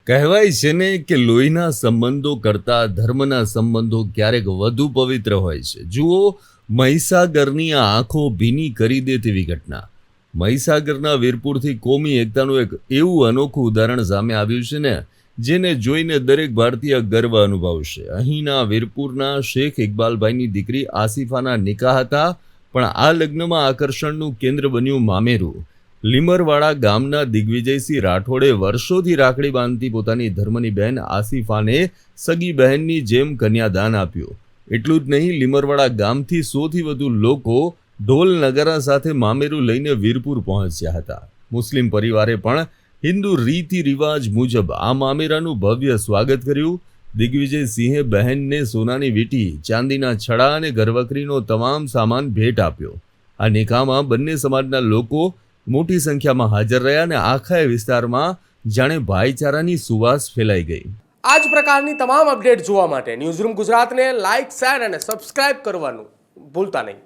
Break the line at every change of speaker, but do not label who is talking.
કહેવાય છે ને કે લોહીના સંબંધો કરતાં ધર્મના સંબંધો ક્યારેક વધુ પવિત્ર હોય છે. જુઓ, મહીસાગરની આ આંખો ભીની કરી દે તેવી ઘટના. મહીસાગરના વીરપુરથી કોમી એકતાનું એક એવું અનોખું ઉદાહરણ સામે આવ્યું છે ને, જેને જોઈને દરેક ભારતીય ગર્વ અનુભવશે. અહીંના વીરપુરના શેખ ઇકબાલભાઈની દીકરી આસિફાના નિકાહ હતા, પણ આ લગ્નમાં આકર્ષણનું કેન્દ્ર બન્યું મામેરું. લીમરવાડા ગામના દિગ્વિજયસિંહ રાઠોડે વર્ષોથી રાખડી બાંધતી પોતાની ધર્મની બહેન આસિફાને સગી બહેનની જેમ કન્યાદાન આપ્યું. એટલું જ નહીં, લીમરવાડા ગામથી 100થી વધુ લોકો ઢોલ નગારા સાથે મામેરું લઈને વીરપુર પહોંચ્યા હતા. મુસ્લિમ પરિવારે પણ હિન્દુ રીતિ રિવાજ મુજબ આ મામેરાનું ભવ્ય સ્વાગત કર્યું. દિગ્વિજયસિંહે બહેનને સોનાની વીંટી, ચાંદીના છડા અને ઘરવખરીનો તમામ સામાન ભેટ આપ્યો. આ નિકાહમાં બંને સમાજના લોકો મોટી સંખ્યામાં હાજર રહ્યા અને આખા વિસ્તારમાં જાણે ભાઈચારાની સુવાસ ફેલાઈ ગઈ.
આ જ પ્રકારની તમામ અપડેટ જોવા માટે ન્યૂઝરૂમ ગુજરાતને લાઇક, શેર અને સબસ્ક્રાઇબ કરવાનું ભૂલતા નહીં.